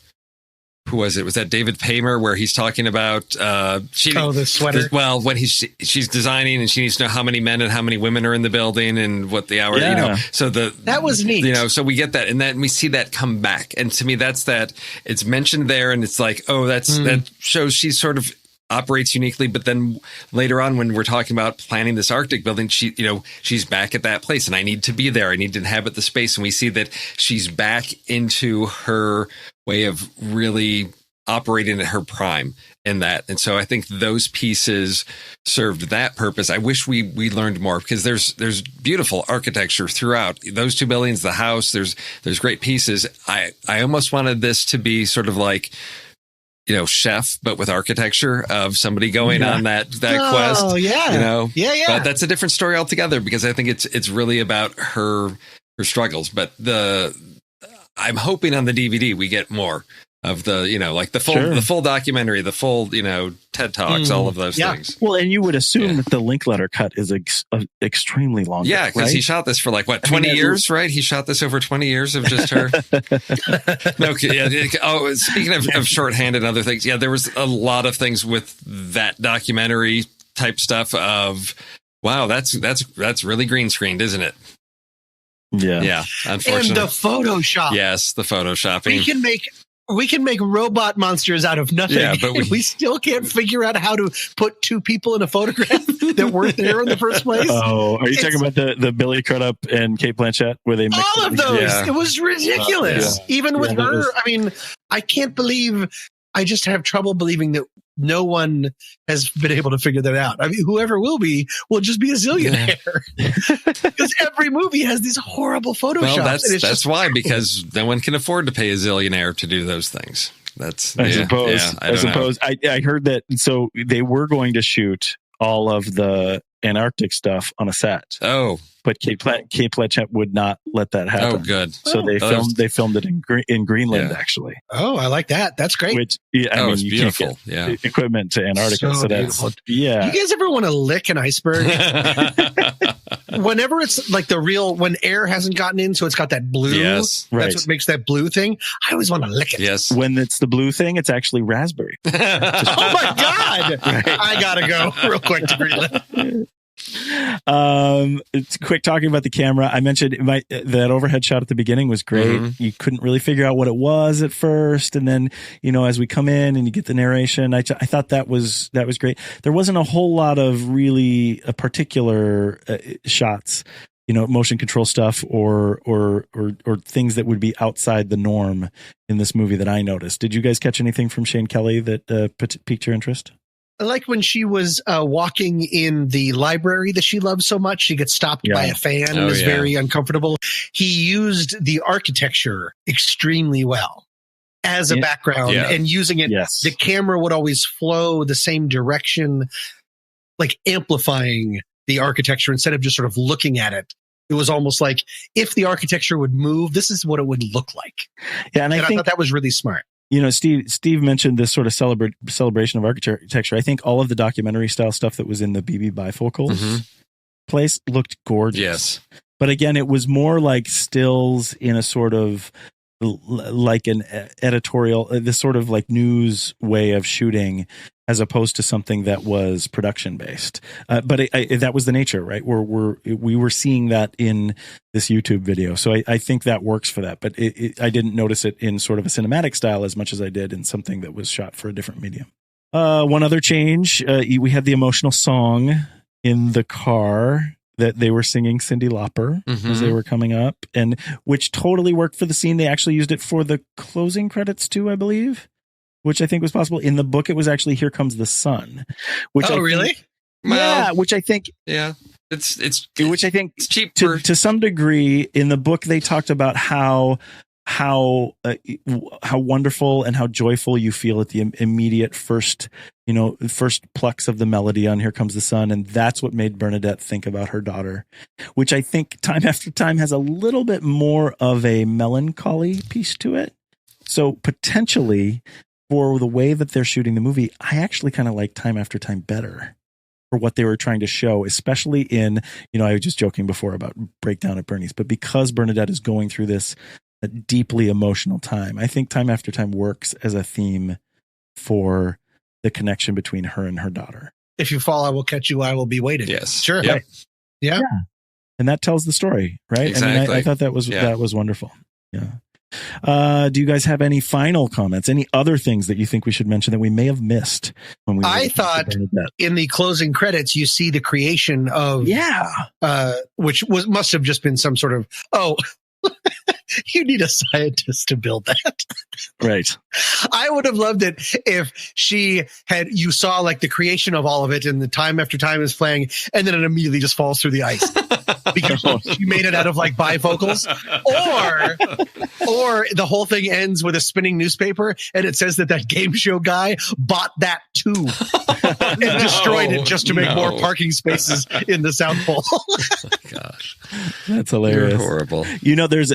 who was it? Was that David Paymer, where he's talking about the sweater? When she's designing, and she needs to know how many men and how many women are in the building and what the hour. So that was neat. So we get that, and then we see that come back, and to me, that's that. It's mentioned there, and it's like, oh, that shows she sort of operates uniquely. But then later on, when we're talking about planning this Arctic building, she's back at that place, and I need to be there. I need to inhabit the space, and we see that she's back into her way of really operating at her prime in that. And so I think those pieces served that purpose. I wish we learned more, because there's beautiful architecture throughout those 2 buildings, the house, there's great pieces. I almost wanted this to be sort of like, Chef, but with architecture, of somebody going on that quest. Oh yeah. But that's a different story altogether, because I think it's really about her her struggles. But I'm hoping on the DVD we get more of the, like the full documentary, the full, TED Talks, all of those things. Well, and you would assume that the Linklater cut is extremely long. Yeah, because he shot this for 20 years, right? He shot this over 20 years of just her. Speaking of shorthand and other things, there was a lot of things with that documentary type stuff of, wow, that's really green screened, isn't it? Yeah. Unfortunately, and the Photoshop. Yes, the photoshopping. We can make robot monsters out of nothing, but we still can't figure out how to put two people in a photograph that weren't there in the first place. Oh, are you talking about the Billy Crudup and Cate Blanchett where they mixed all of those? Yeah. It was ridiculous. Even with her, I can't believe. I just have trouble believing that no one has been able to figure that out. I mean, whoever will just be a zillionaire. Because every movie has these horrible Photoshops. Well, that's why, because no one can afford to pay a zillionaire to do those things. I heard that. So they were going to shoot all of the Antarctic stuff on a set. Oh. But Cate Blanchett would not let that happen. Oh, good. So they filmed it in Greenland, actually. Oh, I like that. That's great. Which, you beautiful. Can't get equipment to Antarctica. So that's You guys ever want to lick an iceberg? Whenever it's when air hasn't gotten in, so it's got that blue. Yes, right. That's what makes that blue thing. I always want to lick it. Yes. When it's the blue thing, it's actually raspberry. Oh my God! Right. I gotta go real quick to Greenland. It's quick talking about the camera. I mentioned that overhead shot at the beginning was great. Mm-hmm. You couldn't really figure out what it was at first, and then as we come in and you get the narration, I thought that was great. There wasn't a whole lot of really particular shots, motion control stuff or things that would be outside the norm in this movie that I noticed. Did you guys catch anything from Shane Kelly that piqued your interest? I like when she was walking in the library that she loves so much. She gets stopped by a fan and is very uncomfortable. He used the architecture extremely well as a background and using it. Yes. The camera would always flow the same direction, like amplifying the architecture instead of just sort of looking at it. It was almost like if the architecture would move, this is what it would look like. Yeah, and I thought that was really smart. Steve mentioned this sort of celebration of architecture. I think all of the documentary style stuff that was in the BB Bifocals place looked gorgeous. Yes. But again, it was more like stills in a sort of like an editorial, this sort of like news way of shooting, as opposed to something that was production based. But that was the nature, right? We were seeing that in this YouTube video. So I think that works for that. But I didn't notice it in sort of a cinematic style as much as I did in something that was shot for a different medium. One other change, we had the emotional song in the car that they were singing Cyndi Lauper as they were coming up, and which totally worked for the scene. They actually used it for the closing credits too, I believe. Which I think was possible. In the book, it was actually "Here Comes the Sun." Which really? Which I think, it's which I think it's cheap to some degree. In the book, they talked about how wonderful and how joyful you feel at the immediate first plucks of the melody on "Here Comes the Sun," and that's what made Bernadette think about her daughter. Which I think time after time has a little bit more of a melancholy piece to it. So potentially, for the way that they're shooting the movie, I actually kind of like Time After Time better for what they were trying to show, especially in, I was just joking before about Breakdown at Bernie's, but because Bernadette is going through this deeply emotional time, I think Time After Time works as a theme for the connection between her and her daughter. If you fall, I will catch you. I will be waiting. Yes. Sure. Yep. Yeah. And that tells the story, right? Exactly. I mean, I thought that was wonderful. Yeah. Do you guys have any final comments? Any other things that you think we should mention that we may have missed when we? I thought in the closing credits you see the creation of which must have just been some sort of You need a scientist to build that. Right. I would have loved it if you saw like the creation of all of it and the time after time is playing, and then it immediately just falls through the ice because she made it out of like bifocals, or the whole thing ends with a spinning newspaper and it says that game show guy bought that too and destroyed it just to make more parking spaces in the South Pole. Gosh, that's hilarious. You're horrible.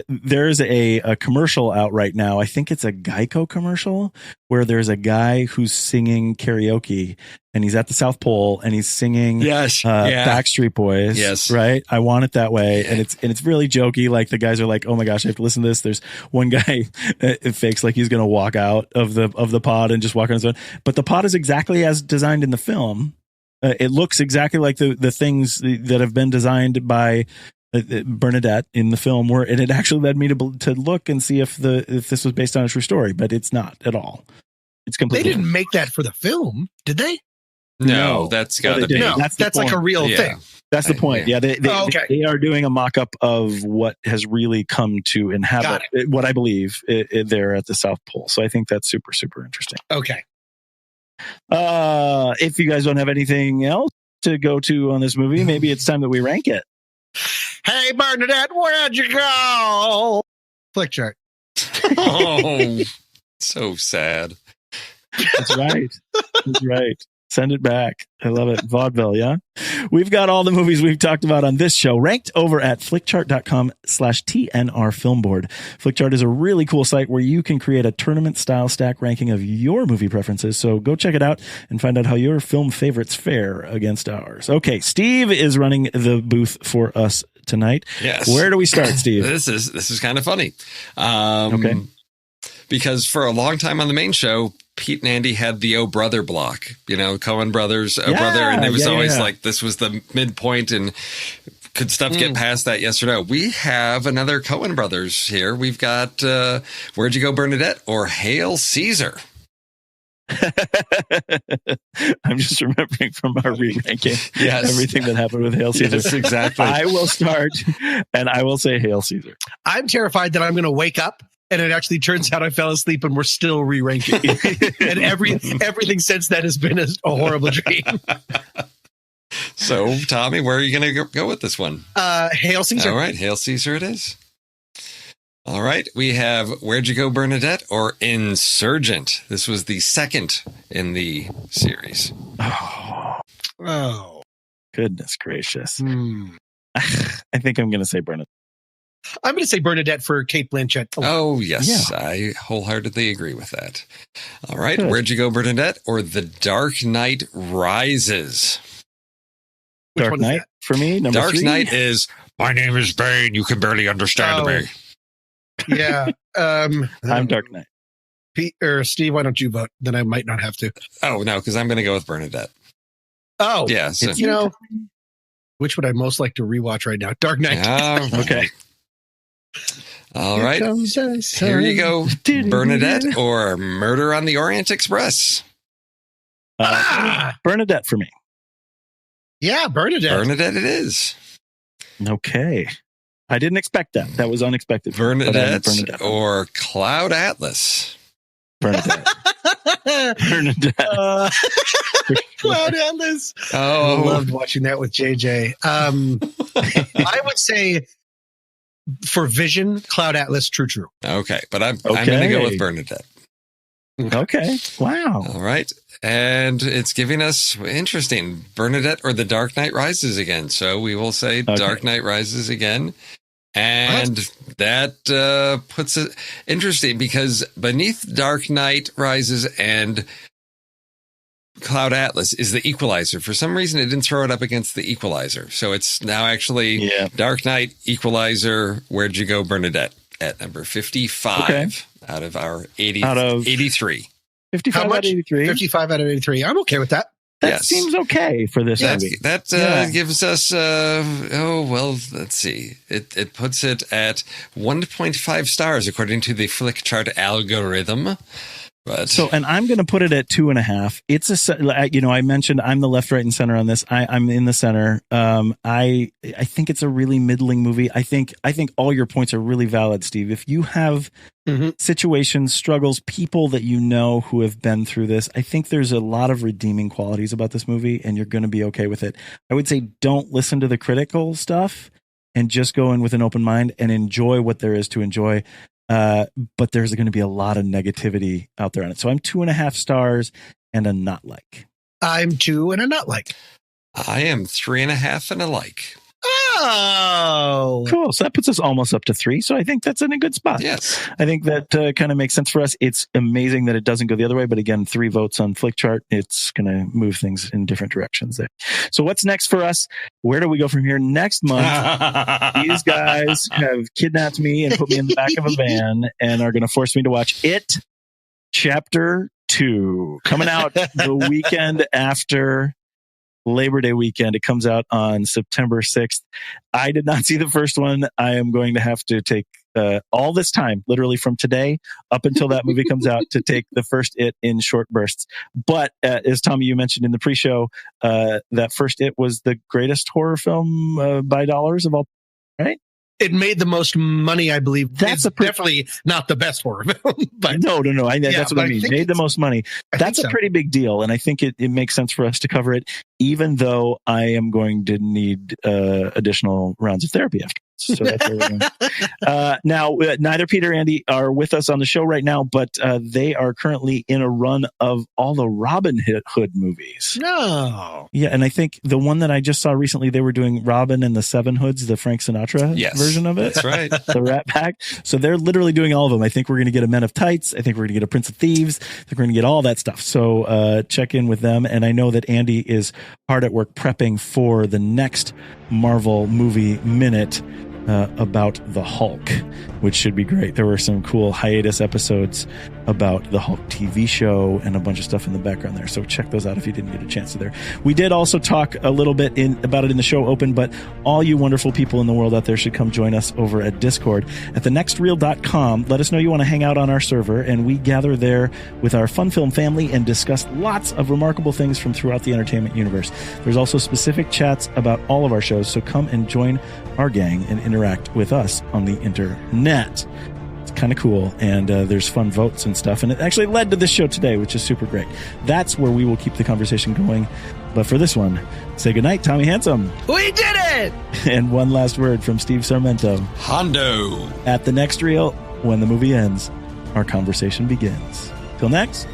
There's a commercial out right now. I think it's a Geico commercial where there's a guy who's singing karaoke and he's at the South Pole and he's singing Backstreet Boys. Yes. Right. I Want It That Way. And it's really jokey. Like the guys are like, oh my gosh, I have to listen to this. There's one guy it fakes like he's going to walk out of the pod and just walk on his own. But the pod is exactly as designed in the film. It looks exactly like the things that have been designed by Bernadette in the film, and it actually led me to look and see if this was based on a true story, but it's not at all. It's completely. They didn't make that for the film, did they? No, that's got to be. No, that's like a real thing. That's the point. Yeah, they are doing a mock-up of what has really come to inhabit what I believe there at the South Pole. So I think that's super, super interesting. Okay. If you guys don't have anything else to go to on this movie, maybe it's time that we rank it. Hey, Bernadette, where'd you go? Flick chart. Oh, so sad. That's right. That's right. Send it back. I love it. Vaudeville, yeah? We've got all the movies we've talked about on this show ranked over at flickchart.com/TNR Filmboard. Flickchart is a really cool site where you can create a tournament-style stack ranking of your movie preferences. So go check it out and find out how your film favorites fare against ours. Okay, Steve is running the booth for us tonight. Yes. Where do we start, Steve? This is kind of funny. Okay. Because for a long time on the main show, Pete and Andy had the Oh Brother block, Coen Brothers, Oh Brother. And it was always like, this was the midpoint and could stuff get past that? Yes or no? We have another Coen Brothers here. We've got Where'd You Go, Bernadette or Hail Caesar? I'm just remembering from our re-ranking everything that happened with Hail Caesar. Yes, exactly. I will start and I will say Hail Caesar. I'm terrified that I'm going to wake up and it actually turns out I fell asleep and we're still re-ranking. And everything since that has been a horrible dream. So, Tommy, where are you going to go with this one? Hail Caesar. All right, Hail Caesar it is. All right, we have Where'd You Go, Bernadette or Insurgent. This was the second in the series. Oh. Goodness gracious. I think I'm going to say Bernadette. I'm going to say Bernadette for Cate Blanchett. Oh, yes. Yeah. I wholeheartedly agree with that. All right. Good. Where'd You Go, Bernadette or The Dark Knight Rises? Dark Knight for me, number Dark 3. Knight is, my name is Bane. You can barely understand me. Yeah. I'm Dark Knight. Pete or Steve, why don't you vote? Then I might not have to. Oh, no, because I'm going to go with Bernadette. Oh. Yeah. So. Which would I most like to rewatch right now? Dark Knight. Okay. All right. Here you go. Bernadette or Murder on the Orient Express? Bernadette for me. Yeah, Bernadette. Bernadette it is. Okay. I didn't expect that. That was unexpected. Bernadette or Cloud Atlas? Bernadette. Bernadette. Cloud Atlas. Oh. I loved watching that with JJ. I would say for Vision, Cloud Atlas, True. Okay, but I'm going to go with Bernadette. Okay. Wow. All right. And it's giving us interesting Bernadette or The Dark Knight Rises again. So we will say Dark Knight Rises again. And that puts it interesting because beneath Dark Knight Rises and Cloud Atlas is the Equalizer. For some reason, it didn't throw it up against the Equalizer. So it's now actually Dark Knight, Equalizer, Where'd You Go, Bernadette at number 55 out of our 83. 55 out of 83? 55 out of 83. I'm okay with that. That seems okay for this movie. That gives us, let's see. It puts it at 1.5 stars according to the Flickchart algorithm. But and I'm going to put it at 2.5. It's I mentioned I'm the left, right, and center on this. I'm in the center. I think it's a really middling movie. I think all your points are really valid, Steve. If you have situations, struggles, people that you know who have been through this, I think there's a lot of redeeming qualities about this movie, and you're going to be okay with it. I would say don't listen to the critical stuff and just go in with an open mind and enjoy what there is to enjoy. But there's going to be a lot of negativity out there on it. So I'm 2.5 stars and a not like. I'm 2 and a not like. I am 3.5 and a like. Oh, cool. So that puts us almost up to 3. So I think that's in a good spot. Yes. I think that kind of makes sense for us. It's amazing that it doesn't go the other way. But again, 3 votes on Flickchart. It's going to move things in different directions there. So what's next for us? Where do we go from here? Next month, these guys have kidnapped me and put me in the back of a van and are going to force me to watch It Chapter 2, coming out the weekend after Labor Day weekend. It comes out on September 6th. I did not see the first one. I am going to have to take all this time, literally from today up until that movie comes out, to take the first It in short bursts. But as Tommy, you mentioned in the pre-show, that first It was the greatest horror film by dollars of all, right? It made the most money, I believe. That's definitely not the best horror film. But no. That's what I mean. Made the most money. That's a pretty big deal. And I think it makes sense for us to cover it, even though I am going to need additional rounds of therapy after. So that's where we're going. Now, neither Peter or Andy are with us on the show right now, but they are currently in a run of all the Robin Hood movies. No. Yeah, and I think the one that I just saw recently, they were doing Robin and the Seven Hoods, the Frank Sinatra version of it. That's right. The Rat Pack. So they're literally doing all of them. I think we're going to get a Men of Tights. I think we're going to get a Prince of Thieves. I think we're going to get all that stuff. So check in with them. And I know that Andy is hard at work prepping for the next Marvel movie minute about the Hulk, which should be great. There were some cool hiatus episodes about the Hulk TV show and a bunch of stuff in the background there. So check those out if you didn't get a chance to there. We did also talk a little bit about it in the show open, but all you wonderful people in the world out there should come join us over at Discord at thenextreel.com. Let us know you want to hang out on our server, and we gather there with our fun film family and discuss lots of remarkable things from throughout the entertainment universe. There's also specific chats about all of our shows, so come and join our gang and interact with us on the internet. It's kind of cool, and there's fun votes and stuff, and it actually led to this show today, which is super great. That's where we will keep the conversation going. But for this one, say goodnight, Tommy Handsome. We did it! And one last word from Steve Sarmento. Hondo. At the next reel, when the movie ends, our conversation begins. Till next.